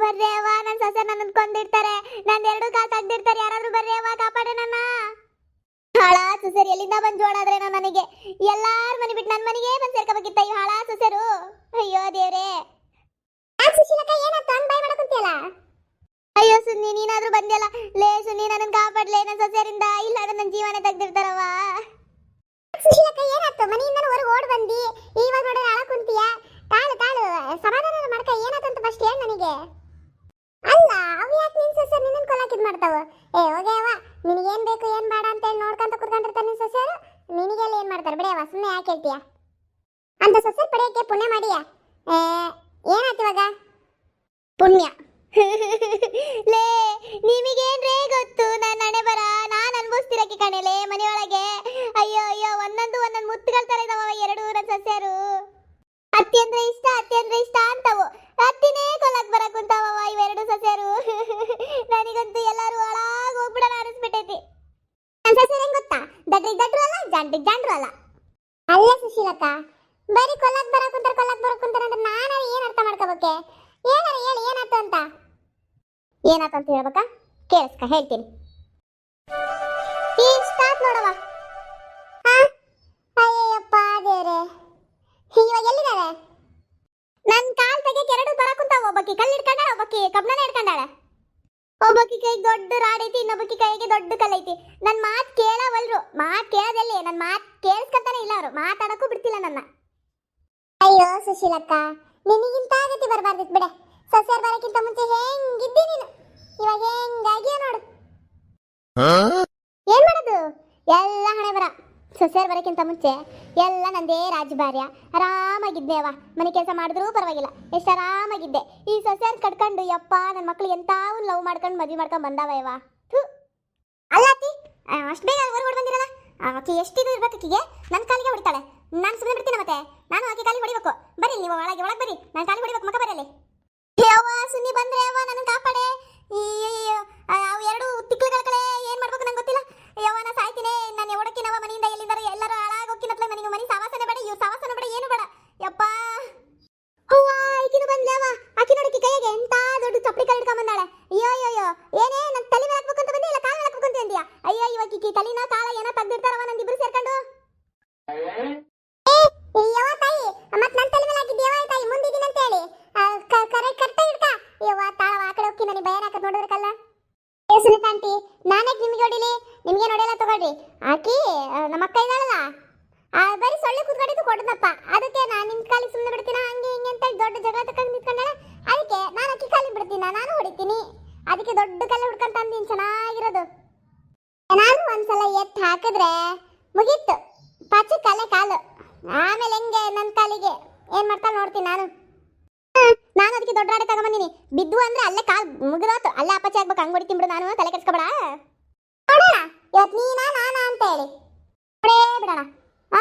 ಬರ್ರಿ ಅವ್ವ, ನನ್ನ ಸೊಸೆ ನನ್ನ ಕೊಂದಿರ್ತಾರೆ, ನನ್ನ ಎರಡು ಕಾಲು ತೆಗ್ದಿರ್ತಾರೆ, ಯಾರಾದ್ರೂ ಬರ್ರಿ ಅವ್ವ, ಕಾಪಾಡಿ ನನ್ನ. ಹಾಳ ಸೊಸೆರು ಎಲ್ಲಿಂದ ಬಂದು ಜೋಡಾದ್ರೇನೋ ನನಗೆ. ಎಲ್ಲಾರ ಮನೆ ಬಿಟ್ಟು ನನ್ನ ಮನೆಗೆ ಬಂದು ಸೇರ್ಕೋಬೇಕಿತ್ತ ಈ ಹಾಳ ಸೊಸೆರು. ಅಯ್ಯೋ ದೇವ್ರೇ. ಸುಶೀಲಕ್ಕ ಏನಾಯ್ತು ಹಂಗ್ ಬಾಯ್ ಮಾಡಕುಂತಿಯಲ್ಲ? ಅಯ್ಯೋ ಸುನ್ನಿ, ನೀನಾದ್ರೂ ಬಂದಿಯಲ್ಲ. ಲೇ ಸುನ್ನಿ, ನನ್ನ ಕಾಪಾಡ್ಲೇ ನನ್ನ ಸೊಸೆರಿಂದ, ಇಲ್ಲ ನನ್ನ ಜೀವನ ತೆಗ್ದಿರ್ತಾರವ್ವ. ಸುಶೀಲಕ್ಕ ಏನಾಯ್ತು? ಮನೆಯಿಂದ ಹೊರಗೆ ಓಡ್ ಬಂದಿ, ಇವಾಗ ನೋಡಿದ್ರೆ ಅಳ ಕುಂತೀಯ. ತಾಳು ತಾಳು, ಸಮಾಧಾನ ಮಾಡ್ಕ. ಏನಾಯ್ತಂತ ಫಸ್ಟ್ ಹೇಳ ನನಗೆ. ಅಲ್ಲ, ಅವು ಯಾಕೆ ನಿನ್ ಸೊಸೆ ನಿನ್ನ ಕೊಲಾಕಿದ್ ಮಾಡ್ತಾವ? ಹೋಗೇ ಅವ್ವ, ನಿನಗೇನ್ ಬೇಕು ಏನ್ ಬೇಡ ಅಂತ ಹೇಳಿ ನೋಡ್ಕೊಂತ ಕುತ್ಕೊಂಡಿರ್ತಾನೆ ನಿನ್ ಸೊಸೆರು. ನಿನಗೆಲ್ಲ ಏನ್ ಮಾಡ್ತಾರೆ ಬಿಡೇವ, ಸುಮ್ಮನೆ ಯಾಕೆ ಹೇಳ್ತೀಯ? ಅಂತ ಸೊಸೆ ಪಡೆಯಕ್ಕೆ ಪುಣ್ಯ ಮಾಡಿಯ. ಏನಾಯ್ತು ಇವಾಗ? ಪುಣ್ಯ ಲೇ, ನಿಮಗೇನ್ರೇ ಗೊತ್ತು ನನ್ನ ಹಣೆ ಬರ? ನಾನು ಅನ್ಭವಿಸ್ತಿರಕ್ಕೆ ಕಣೆಲೆ ಮನೆಯೊಳಗೆ. ಅಯ್ಯೋ ಅಯ್ಯೋ, ಒಂದೊಂದು ಮುತ್ತುಗಳ ತರ ಇದಾವ ಎರಡು ನನ್ನ ಸೊಸೆರು. ಅತ್ತಿ ಅಂದ್ರೆ ಇಷ್ಟ ಅಂತವು. ಅತ್ತಿನೇ ಕೊಲ್ಲಕ್ ಬರಕ್ ಕುಂತಾವ ಇವೆರಡು ಸೊಸೆರು. ನನಗಂತೂ ಎಲ್ಲರೂ ಒಳಗ ಹೋಗ್ಬಿಡೋಣ ಅನಿಸ್ಬಿಟ್ಟೈತಿ. ನನ್ನ ಸೊಸೆರು ಹೆಂಗ್ ಗೊತ್ತಾ? ದಡ್ರಿಗೆ ದಡ್ರು ಅಲ್ಲ, ಜಾಂಡ್ರಿಗೆ ಜಾಂಡ್ರು ಅಲ್ಲ. ಅಲ್ಲೇ ಸುಶೀಲಕ್ಕ, ಬರೀ ಕೊಲ್ಲಕ್ ಬರಕ್ ಕುಂತಾರ ಅಂದ್ರೆ ನಾನು ಏನ್ ಅರ್ಥ ಮಾಡ್ಕೋಬೇಕೆ? ಏನಾರ ಹೇಳಿ ಏನಾಯ್ತು ಅಂತ. ಏನಾಯ್ತು ಅಂತ ಹೇಳ್ಬೇಕಾ? ಕೇಳಿಸ್ಕ, ಹೇಳ್ತೀನಿ. ಸ್ಟಾರ್ಟ್ ನೋಡವ. ಅಯ್ಯಪ್ಪ ದೇವ್ರೆ, ಇವಾಗ ಎಲ್ಲಿದ್ದಾರೆ? ನನ್ ಕಾಲ್ ತೆಗೆಕ್ ಎರಡು ಬರಕ್ ಕುಂತಾವ. ಒಬ್ಬಕಿ ಕಲ್ಲು ಹಿಡ್ಕೊಂಡಾಳ, ಒಬ್ಬಕಿ ಕಬ್ಣನ ಹಿಡ್ಕೊಂಡಾಳ. ಒಬ್ಬಕಿ ಕೈ ದೊಡ್ಡ ರಾಡ್ ಐತಿ, ಇನ್ನೊಬ್ಬಕಿ ಕೈಗೆ ದೊಡ್ಡ ಕಲ್ ಐತಿ. ನನ್ ಮಾತ್ ಕೇಳವಲ್ರು. ಮಾತ್ ಕೇಳದಲ್ಲಿ ನನ್ ಮಾತ್ ಕೇಳಿಸ್ಕೊಂತಾನೆ ಇಲ್ಲ ಅವರು. ಮಾತಾಡಕ್ಕೂ ಬಿಡ್ತಿಲ್ಲ ನನ್ನ. ಅಯ್ಯೋ ಸುಶೀಲಕ್ಕ, ನಿನಗಿಂತ ಆಗತಿ ಬರಬಾರ್ದಿತ್ತು ಬಿಡೆ. ಸೊಸೆಯರ್ ಬರಕ್ಕಿಂತ ಮುಂಚೆ ಹೆಂಗಿದ್ದಿ ನೀನು, ಇವಾಗ ಹೆಂಗಾಗಿಯ ನೋಡು. ಏನ್ ಮಾಡೋದು? ಎಲ್ಲ ಹಣೆ ಬರ. ಸೊಸೆಯರ್ ಬರಕ್ಕಿಂತ ಮುಂಚೆ ಎಲ್ಲ ನಂದೇ ರಾಜಭಾರ್ಯ. ಆರಾಮಾಗಿದ್ದೆ ಅವ. ಮನೆ ಕೆಲಸ ಮಾಡಿದ್ರೂ ಪರವಾಗಿಲ್ಲ, ಎಷ್ಟು ಆರಾಮಾಗಿದ್ದೆ. ಈ ಸೊಸೆಯರ್ ಕಟ್ಕೊಂಡು ಯಪ್ಪ ನನ್ನ ಮಕ್ಳು ಎಂತಾವು ಲವ್ ಮಾಡ್ಕೊಂಡು ಮದ್ವೆ ಮಾಡ್ಕೊಂಡು ಬಂದಾವ ಇವ. ಅಲ್ಲ ಅತ್ತಿ, ಅಷ್ಟು ಬೇಗ ಹೊರಗಡೆ ಬಂದಿರಲ್ಲ. ಆಕೆ ಎಷ್ಟಿದು ಇರ್ಬೇಕು ಆಕಿಗೆ? ನನ್ನ ಕಾಲಿಗೆ ಹೊಡಿತಾಳೆ. ನಾನು ಸುಮ್ಮನೆ ಬಿಡ್ತೀನಿ ಮತ್ತೆ. ನಾನು ಆಕೆ ಕಾಲಿಗೆ ಹೊಡಿಬೇಕು. ಬರ್ರಿ ನೀವು ಒಳಗೆ ಬರ್ರಿ, ನಾನು ಕಾಲಿಗೆ ಹೊಡಿಬೇಕು. ಮಕ್ಕ ಬರಲಿ. ಅವ್ವ ಸುನ್ನಿ ಬಂದ್ರೆ ಅವ್ವ, ನನ್ನ ಕಾಪಾಡೆ. ಅವು ಎರಡು ತಿಕ್ಳುಗಳ ಕಡೆ ಏನ್ ಮಾಡ್ಬೇಕು ನಂಗೆ ಗೊತ್ತಿಲ್ಲ. ಯವ್ವ ನಾ ಸಾಯ್ತೀನಿ. ನಾನು ಓಡಕ್ಕಿನವ ಮನೆಯಿಂದ ಎಲ್ಲಿಂದಾರ ಎಲ್ಲರೂ ಹಾಳಾಗಿ ಹೋಗ್ಕಿನತ್ಲ. ನನಗೆ ಮನೆ ಸಾವಾಸನೆ ಬೇಡ, ಇವ್ರು ಸಾವಾಸನೆ ಬೇಡ, ಏನು ಬೇಡ. ಯಪ್ಪ ಅವ್ವ, ಈಕಿನ ಬಂದ್ಲೆ ಅವ್ವ. ಆಕಿ ನೋಡಕ್ಕೆ ಕೈಗೆ ಎಂತ ದೊಡ್ಡ ಚಪ್ಪಲಿ ಕೈ ಹಿಡ್ಕೊಂಡ್ ಬಂದಾಳೆ. ಅಯ್ಯೋ ಅಯ್ಯೋ, ಏನೇ ನನ್ನ ತಲೆ ಮೇಲೆ ಹಾಕ್ಬೇಕು ಅಂತ ಬಂದಿ, ಇಲ್ಲ ಕಾಲ ಮೇಲೆ ಹಾಕ್ಬೇಕು ಅಂತ ಅಂದ್ಯಾ? ಅಯ್ಯೋ, ಇವಾಗ ಈಕಿ ತಲಿನ ಕಾಲ ಏನೋ ತೆಗ್ದಿರ್ತಾರವ ನಂದಿಬ್ರು ಸೇರ್ಕೊಂಡು. ಯವ್ವ ತಾಯಿ, ಮತ್ ನನ್ನ ತಲೆ ಮೇಲೆ ಹಾಕಿದ್ದಿ ಯವ್ವ ತಾಯಿ, ಮುಂದಿದ್ದೀನಿ ಅಂತ ಹೇಳಿ ಕರೆಕ್ಟ್ ಹಿಡ್ಕ. ಯವ್ವ ತಾಳವ, ಆ ಕಡೆ ಹೋಗಿ ನನಗೆ ಭಯ ಹಾಕತ್ ನೋಡಿದ್ರಕಲ್ಲ. ಸುನಿತಾ ಆಂಟಿ, ನಾನೇ ನಿಮಗೆ ಹೊಡಿಲಿ? ನಿಮ್ಗೆ ನೋಡಿಲ್ಲ ತಗೊಳ್ರಿ. ಆಕಿ ನಮ್ಮ ಅಕ್ಕ ಇದ್ದಾಳಲ್ಲ, ಬರೀ ಸೊಳ್ಳೆ ಕೂತ್ಕೊಂಡಿದ್ದು ಕೊಡದಪ್ಪ. ಅದಕ್ಕೆ ನಾನು ನಿಮ್ ಕಾಲಿಗೆ ಸುಮ್ಮನೆ ಬಿಡ್ತೀನ ಹಂಗೆ ಹಿಂಗೆ ಅಂತ ದೊಡ್ಡ ಜಗಳ ತಕೊಂಡು ನಿಂತ್ಕೊಂಡಾಳ. ಅದಕ್ಕೆ ನಾನು ಅಕ್ಕಿ ಕಾಲಿಗೆ ಬಿಡ್ತೀನ, ನಾನು ಹೊಡಿತೀನಿ. ಅದಕ್ಕೆ ದೊಡ್ಡ ಕಲ್ಲು ಹುಡ್ಕೊಂತ ಅಂದಿನಿ, ಚೆನ್ನಾಗಿರೋದು. ನಾನು ಒಂದ್ಸಲ ಎತ್ತು ಹಾಕಿದ್ರೆ ಮುಗೀತು, ಪಚ್ಚ ಕಲೆ ಕಾಲು. ಆಮೇಲೆ ಹೆಂಗೆ ನನ್ನ ಕಾಲಿಗೆ ಏನ್ ಮಾಡ್ತಾ ನೋಡ್ತೀನಿ ನಾನು. ನಾನು ಅದಕ್ಕೆ ದೊಡ್ಡ ರಾಡೆ ತಗೊಂಬಂದಿನಿ. ಬಿದ್ದು ಅಂದ್ರೆ ಅಲ್ಲೇ ಕಾಲ್ ಮುಗಿದೋತು, ಅಲ್ಲೇ ಅಪಚೆ ಆಗ್ಬೇಕು. ಹಂಗ್ ಹೊಡಿತೀನಿ ಬಿಡು, ನಾನು ತಲೆ ಕೆಡ್ಸ್ಕೊಬೇಡ. ನೋಡೋಣ ಇವತ್ತು ನೀನಾ ನಾನಾ ಅಂತ ಹೇಳಿ ಬಿಡೋಣ.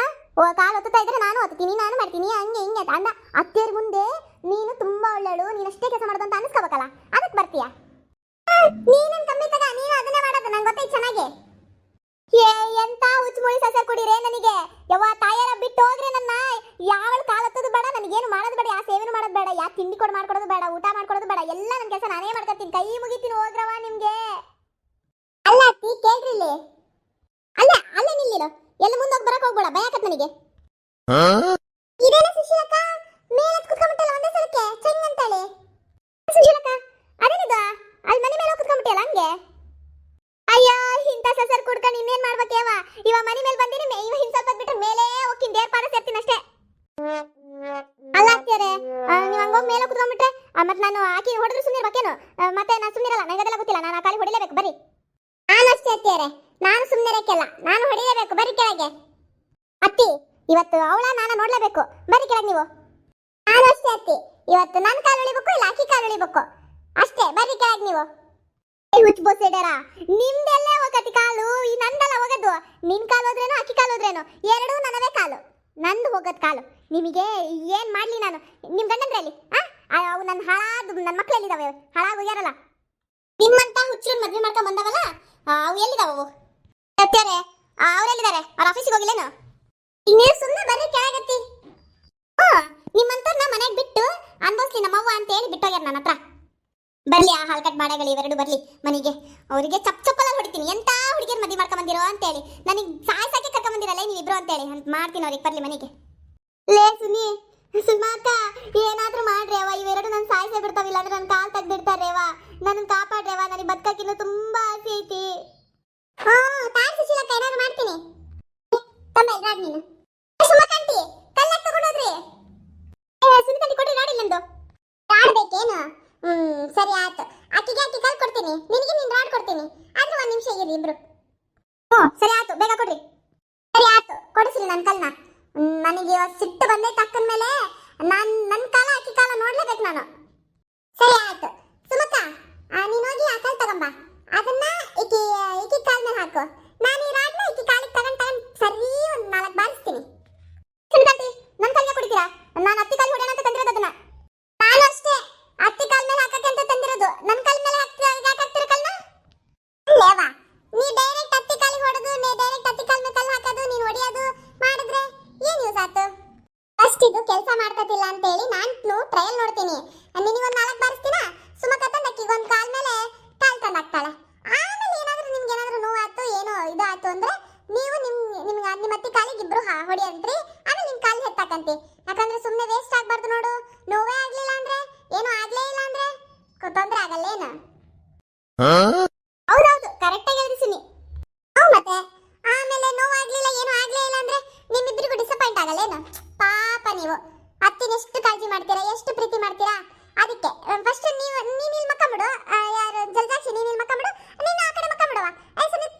ಕಾಲು ಒತ್ತುತ್ತಾ ಇದ್ರೆ ನಾನು ಒತ್ತೀನಿ, ನಾನು ಮಾಡ್ತೀನಿ, ಹಂಗೆ ಹಿಂಗೆ ಅಂದ. ಅತ್ತೆಯರ ಮುಂದೆ ನೀನು ತುಂಬಾ ಒಳ್ಳೆಳು, ನೀನಷ್ಟೇ ಕೆಲಸ ಮಾಡೋದು ಅಂತ ಅನಿಸ್ಕೋಬೇಕಲ್ಲ, ಅದಕ್ಕೆ ಬರ್ತೀಯ. ನೀನೇನ್ ಕಮ್ಮಿ ತಗ, ನೀನು ಅದನ್ನೇ ಮಾಡೋದು, ನಂಗೆ ಗೊತ್ತೈತೆ ಚೆನ್ನಾಗಿ. ಎಂತ ಹುಚ್ಚುಮುಳಿ ಸಸರ್ ಕುಡಿರೇ ನನಗೆ. ಯವ್ವ ತಾಯರ ಬಿಟ್ಟು ಹೋಗ್ರೆ ನನ್ನ. ಯಾವಳು ಕಾಲು ಹತ್ತೋದು ಬೇಡ, ನನಗೇನು ಮಾಡೋದು ಬೇಡ, ಯಾ ಸೇವೆನೂ ಮಾಡೋದು ಬೇಡ, ಯಾ ತಿಂಡಿ ಕೊಡು ಮಾಡ್ಕೊಡೋದು ಬೇಡ, ಊಟ ಮಾಡ್ಕೊಡೋದು ಬೇಡ. ಎಲ್ಲ ನನ್ನ ಕೆಲಸ ನಾನೇ ಮಾಡ್ಕೊತೀನಿ, ಕೈ ಮುಗಿತೀನಿ. ಹೋಗ್ರವ ನಿಮ್ಗೆ. ಅಲ್ಲ ಅತ್ತಿ ಕೇಳ್ರಿ ಇಲ್ಲಿ. ಅಲ್ಲೇ ನಿಲ್ಲಿರು, ಎಲ್ಲ ಮುಂದೋಗಿ ಬರಕ್ ಹೋಗ್ಬೇಡ, ಭಯ ಆಕತ್ ನನಗೆ. ಇದೇನ ಸುಶೀಲಕ್ಕ, ಮೇಲೆ ಕುತ್ಕೊಂಡ್ಬಿಟ್ಟಲ್ಲ ಒಂದೇ ಸಲಕ್ಕೆ ಚೆಂಗ್ ಅಂತೇಳಿ. ಸುಶೀಲಕ್ಕ ಅದೇನಿದು, ಅಲ್ಲಿ ಮನೆ ಮೇಲೆ ಕುತ್ಕೊಂಡ್ಬಿಟ್ಟಿಯಲ್ಲ ಹಂಗೆ. ಅಯ್ಯೋ, ಇಂಥ ಸಸರ್ ಕುಡ್ಕೊಂಡು ಇನ್ನೇನ್ ಮಾಡ್ಬೇಕೇವ? ಇವ ಮನೆ ಮೇಲೆ ಬಂದಿನಿ, ಇವ ಹಿಂಗ್ ಸ್ವಲ್ಪ ಬಿಟ್ರೆ ಮೇಲೆ ಹೋಗ್ತೀನಿ, ದೇರ್ಪಾಡ ಸೇರ್ತೀನಿ ಅಷ್ಟೇ. ಅಲ್ಲ ಆಗ್ತೀಯಾರೆ, ನೀವು ಹಂಗೋಗಿ ಮೇಲೆ ಕುತ್ಕೊಂಡ್ಬಿಟ್ರೆ ಮತ್ತೆ ನಾನು ಆಕಿ ಹೊಡೆದ್ರು ಸುಮ್ಮನಿರ್ಬೇಕೇನು? ಮತ್ತೆ ನಾನು ಸುಮ್ಮನಿರಲ್ಲ, ನನಗದೆಲ್ಲ ಗೊತ್ತಿಲ್ಲ. ನಾನು ಆ ಕಾಲಿ ಹೊಡಿಲೇಬೇಕು, ಬರ್ರಿ. ನಾನು ಅಷ್ಟೇ ಅತ್ತಿಯಾರೆ, ನಾನು ಸುಮ್ಮನಿರಕ್ಕೆಲ್ಲ, ನಾನು ಹೊಡಿಲೇಬೇಕು. ಬರ್ರಿ ಕೆಳಗೆ. ಅತ್ತಿ ಇವತ್ತು ಅವಳ ನಾನು ನೋಡ್ಲೇಬೇಕು, ಬರ್ರಿ ಕೆಳಗೆ ನೀವು. ನಾನು ಅಷ್ಟೇ ಅತ್ತಿ, ಇವತ್ತು ನನ್ನ ಕಾಲು ಹೊಳಿಬೇಕು, ಇಲ್ಲ ಆಕಿ ಕಾಲು ಹೊಳಿಬೇಕು ಅಷ್ಟೇ. ಬರ್ರಿ ಕೆಳಗೆ ನೀವು. ಹುಚ್ಚ ಬೋಸೇಡರ, ನಿಮ್ದೆಲ್ಲ ಹೋಗತಿ ಕಾಲು, ಈ ನಂದಲ್ಲ ಹೋಗದು. ನಿನ್ ಕಾಲು ಹೋದ್ರೇನು ಆಕಿ ಕಾಲು ಹೋದ್ರೇನು ಎರಡೂ ನನ್ನವೇ ಕಾಲು, ನಂದು ಹೋಗದ್ ಕಾಲು. ನಿಮಗೆ ಏನ್ ಮಾಡ್ಲಿ ನಾನು? ನಿಮ್ ಗಂಡಂದ್ರಲ್ಲಿ ಅವು ನನ್ನ ನನ್ನ ಮಕ್ಳು ಎಲ್ಲಿದಾವೆ? ಹಾಳಾಗಿ ಹೋಗ್ಯಾರಲ್ಲ. ನಿಮ್ಮಂತ ಹುಚ್ಚರನ್ನ ಮದ್ವೆ ಮಾಡ್ಕೊಂಡ್ ಬಂದವಲ್ಲ, ಅವು ಎಲ್ಲಿದಾವ? ಅವ್ರೆಲ್ಲಿದ್ದಾರೆ? ಅವ್ರ ಆಫೀಸಿಗೆ ಹೋಗಿಲ್ಲೇನು? ಇನ್ನೇನು ಸುಮ್ಮನೆ ಬರ್ರಿ ಕೆಳಗತ್ತಿ. ನಿಮ್ಮಂತವ್ರನ್ನ ಮನೆಗೆ ಬಿಟ್ಟು ಅನ್ಭವಿಸ್ಲಿ ನಮ್ಮವ್ವ ಅಂತ ಹೇಳಿ ಬಿಟ್ಟೋಗ್ಯಾರ ನನ್ನ ಹತ್ರ. ಬರ್ಲಿ ಆ ಹಾಲ್ ಕಟ್ ಮಾಡಗಳು ಇವೆರಡು ಬರ್ಲಿ ಮನೆಗೆ. ಅವರಿಗೆ ಚಪ್ ಚಪ್ಪಲ ಹೊಡಿತೀನಿ, ಎಂತ ಹುಡುಗಿಯರ್ ಮದ್ವೆ ಮಾಡ್ಕೊಂಡ್ ಬಂದಿರೋ ಅಂತೇಳಿ, ನನಗೆ ಸಾಯ್ಸಕ್ಕೆ ಕರ್ಕೊಂಡ್ ಬಂದಿರಲ್ಲ ನೀವಿಬ್ರು ಅಂತೇಳಿ ಅಂತ ಮಾಡ್ತೀನಿ ಅವ್ರಿಗೆ. ಬರ್ಲಿ ಮನೆಗೆ. ಲೇ ಸುನಿ, ಸುಮಾಕ ಏನಾದ್ರೂ ಮಾಡ್ರೇವ, ಇವೆರಡು ನನ್ನ ಸಾಯ್ಸೇ ಬಿಡ್ತಾವಿಲ್ಲ ಅಂದ್ರೆ ನನ್ನ ಕಾಲ್ ತೆಗ್ದಿಡ್ತಾರೇವ, ನನ್ನ ಕಾಪಾಡ್ರೇವ, ನನಗೆ ಬದುಕಕ್ಕಿನ್ನೂ ತುಂಬಾ ಆಸೆ ಐತಿ. ತಾಯಿ ಸುಶೀಲಕ್ಕ ಏನಾದ್ರು ಮಾಡ್ತೀನಿ ತಮ್ಮ ಇದ್ರಾಗ ನೀನು. ಸುಮಕಂಟಿ ಕಲ್ಲಾಕ್ ತಗೊಂಡೋದ್ರಿ ಸುನಿಕಂಟಿ ಕೊಡ್ರಿ ರಾಡಿಲ್ಲ ನಂದು. ರಾಡ್ಬೇಕೇನು? ಸರಿ ಆಯ್ತು. ಅಕ್ಕಿಗೆ ಅಕ್ಕಿ ಕಲ್ ಕೊಡ್ತೀನಿ, ನಿನಗೆ ನೀನು ರಾಡ್ ಕೊಡ್ತೀನಿ. ಆದ್ರೂ ಒಂದ್ ನಿಮಿಷ ಇರಿ ಇಬ್ರು. ಸರಿ ಆಯ್ತು, ಬೇಗ ಕೊಡ್ರಿ. ಸರಿ ಆಯ್ತು, ಕೊಡಿಸ್ರಿ ನನ್ನ ಕಲ್ನ. ನನಗೆ ಸಿಟ್ಟು ಬಂದೈತೆ ಅಕ್ಕನ ಮೇಲೆ. ನನ್ನ ಕಾಲ ಅಕ್ಕಿ ಕಾಲ ನೋಡ್ಲೇಬೇಕು ನಾನು. ಸರಿ ಆಯ್ತು ಸುಮಕ್ಕ, ನೀನು ಹೋಗಿ ಆ ಕಲ್ ತಗೊಂಬ, ಅದನ್ನ ಈಕಿ ಕಾಲ್ ಮೇಲೆ ಹಾಕು. ನಾನು ಈ ರಾಡ್ನ ಈಕಿ ಕಾಲಿಗೆ ತಗೊಂಡ್ ಸರಿ ಒಂದು 4 ಬಾರಿಸ್ತೀನಿ. ಸುಮ್ಕಂತಿ ನನ್ನ ಕಲ್ಗೆ ಕುಡಿತೀರಾ? ನಾನು ಅತ್ತಿ ಕಾಲ್ ಹೊಡೆಯೋಣ ಅಂತ ತಂದಿರೋದು ಅದನ್ನ. ನಾನು ಅಷ್ಟೇ ಅತ್ತಿ ಕಾಲ್ ಮೇಲೆ ಹಾಕಕ್ಕೆ ಅಂತ ತಂದಿರೋದು. ನನ್ನ ಕಾಲ್ ಮೇಲೆ ಹಾಕ್ತೀರ ಕಲ್ನ? ಲೇವಾ, ನೀ ಡೈರೆಕ್ಟ್ ಅತ್ತಿ ಕಾಲಿಗೆ ಹೊಡೆದು ಡೈರೆಕ್ಟ್ ಅತ್ತಿ ಕಾಲ್ ಮೇಲೆ ಕಲ್ ಹಾಕೋದು, ನೀನು ಹೊಡೆಯೋದು ಮಾಡಿದ್ರೆ ಏನು ಯೂಸ್ ಆಯ್ತು? ಫಸ್ಟ್ ಇದು ಕೆಲಸ ಮಾಡ್ತತಿಲ್ಲ ಅಂತ ಹೇಳಿ ನಾನು ಟ್ರಯಲ್ ನೋಡ್ತೀನಿ. ನಿನಗೊಂದು 4 ಬಾರಿಸ್ತೀನ, ಸುಮಕ್ಕ ತಂದು ಅಕ್ಕಿಗೆ ಒಂದು ಕಾಲ್ ಮೇಲೆ ಕಾಲ್ ತಂದು ಹಾಕ್ತಾಳೆ. ಆಮೇಲೆ ನಿಮ್ಗೆ ಏನಾದ್ರೂ ನೋವಾಯ್ತು ಏನೋ ಇದು ಆಯ್ತು ಅಂದ್ರೆ ನೀವು ನಿಮ್ಮ ಅತ್ತಿ ಕಾಲಿಗೆ ಇಬ್ರು ಹೊಡಿಯಂತ್ರಿ. ಆಮೇಲೆ ನಿಮ್ ಕಾಲ್ ಹೆತ್ತಾಕಂತಿ. ಯಾಕಂದ್ರೆ ಸುಮ್ಮನೆ ವೇಸ್ಟ್ ಆಗ್ಬಾರ್ದು ನೋಡು. ನೋವೇ ಆಗ್ಲಿಲ್ಲ ಅಂದ್ರೆ, ಏನೋ ಆಗ್ಲೇ ಇಲ್ಲ ಅಂದ್ರೆ ತೊಂದ್ರೆ ಆಗಲ್ಲೇನು? ಹೌದೌದು, ಕರೆಕ್ಟ್ ಆಗಿ ಹೇಳಿಸಿನಿ. ಮತ್ತೆ ಆಮೇಲೆ ನೋವಾಗ್ಲಿಲ್ಲ ಏನೋ ಆಗ್ಲೇ ಇಲ್ಲ ಅಂದ್ರೆ ನಿಮ್ಮಿಬ್ಬರಿಗೂ ಡಿಸಪಾಯಿಂಟ್ ಆಗಲ್ಲೇನು? ಪಾಪ ನೀವು ಅತ್ತಿನ ಎಷ್ಟು ಕಾಳಜಿ ಮಾಡ್ತೀರಾ, ಎಷ್ಟು ಪ್ರೀತಿ ಮಾಡ್ತೀರಾ. ಅದಕ್ಕೆ ಫಸ್ಟ್ ನೀನು ಇಲ್ಲಿ ಮಕ್ಕಂಬಿಡು. ಯಾರು ಜಲಜಾಕ್ಷಿ, ನೀನು ಇಲ್ಲಿ ಮಕ್ಕಂಬಿಡು, ನೀನು ಆ ಕಡೆ ಮಕ್ಕಂಬಿಡುವ.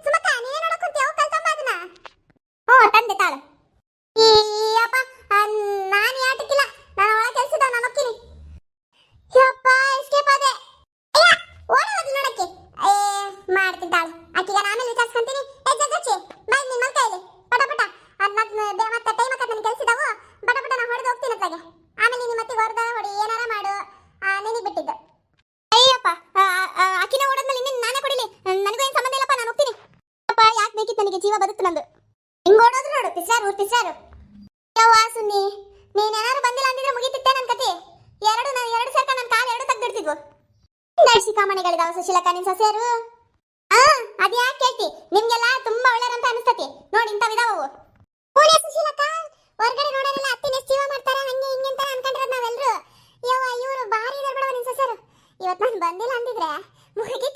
ಸುಮಕ್ಕ ನೀನು ನೋಡಕ್ಕಂತೀಯ? ಕಲ್ತಂಬ ಅದನ್ನ. ತಂದೆ ತಾಳು. ಅಪ್ಪ ನಾನು ಯಾಟಕ್ಕಿಲ್ಲ, ನಾನು ಒಳ ಕೆಲ್ಸದ, ನಾನು ಹೋಗ್ತೀನಿ. ಯಪ್ಪ ಎಸ್ಕೇಪ್ ಆದೆ. ಓಡೋದು ನೋಡಕ್ಕೆ ಮಾಡ್ತೀನಿ ತಾಳು. ಅಕ್ಕಿಗೆ ನಾನು ಆಮೇಲೆ ವಿಚಾರಿಸ್ಕೊಂತೀನಿ. ಜಲಜಾಕ್ಷಿ ಬೈ, ನಿನ್ನ ಮಲ್ಕ ಇಲ್ಲಿ ಪಟ ಪಟ. ಮತ್ತೆ ಟೈಮ್ ಆಕತ್ ನನ್ನ ಕೆಲ್ಸದಾವು. ಪಟ ಪಟ ನಾನು ಹೊಡೆದು ಹೋಗ್ತೀನಿ ಅತ್ಲಾಗೆ. ಆಮೇಲೆ ನಿಮ್ಮ ಮತ್ತೆ ಹೊಡೆದ ಹೊಡಿ ಏನಾರ ಮಾಡು, ನಿನಗೆ ಬಿಟ್ಟಿದ್ದು. ಅಯ್ಯಪ್ಪ, ಅಕ್ಕಿನ ಓಡೋದ್ಮೇಲೆ ನಿನ್ನ ನಾನೇ ಕೊಡಿಲಿ, ನನಗೂ ಏನು ಸಂಬಂಧ ಇಲ್ಲಪ್ಪ, ನಾನು ಹೋಗ್ತೀನಿ. ಅಪ್ಪ ಯಾಕೆ ಬೇಕಿತ್ತು ನನಗೆ? ಜೀವ ಬದುಕು ನಂದು. ಹಿಂಗೆ ಓಡೋದು ನೋಡು, ಪಿಸಾರು. ಯವ್ವ ಸುನ್ನಿ, ನೀನೇನಾದ್ರು ಬಂದಿಲ್ಲ ಅಂದಿದ್ರೆ ಮುಗಿತಿತ್ತೆ ನನ್ನ ಕತೆ. ಎರಡು ಸೇರ್ಕ ನನ್ನ ಕಾಲು ಎರಡು ತೆಗ್ದಿಡ್ತಿದ್ವು. ನಡ್ಸಿ ಕಾಮಣಿಗಳಿದಾವ ಸುಶೀಲಕ್ಕ ನಿನ್ ಸೊಸೆಯರು. ಅದ್ ಯಾಕೆ ಕೇಳ್ತಿ? ನಿಮ್ಗೆಲ್ಲ ತುಂಬಾ ಒಳ್ಳೆಯರಂತ ಅನಿಸ್ತತಿ ನೋಡಿ, ಇಂಥವಿದಾವು. ಪೂಣೆ ಸುಶೀಲಕ್ಕ ಹೊರಗಡೆ ನೋಡೋರೆಲ್ಲ ಅತ್ತಿನ ಎಷ್ಟು ಜೀವ ಮಾಡ್ತಾರೆ ಹಂಗೆ ಹಿಂಗೆ ಅಂತ ಅನ್ಕೊಂಡಿರೋದು ನಾವೆಲ್ಲರೂ. ಯವ್ವ ಇವರು ಭಾರಿ ಇದಾರೆ ಬಿಡವ ನಿನ್ ಸೊಸೆಯರು. ಇವತ್ತು ನಾನು ಬಂದಿಲ್ಲ ಅಂದಿದ್ರೆ ಮುಗಿಗೆ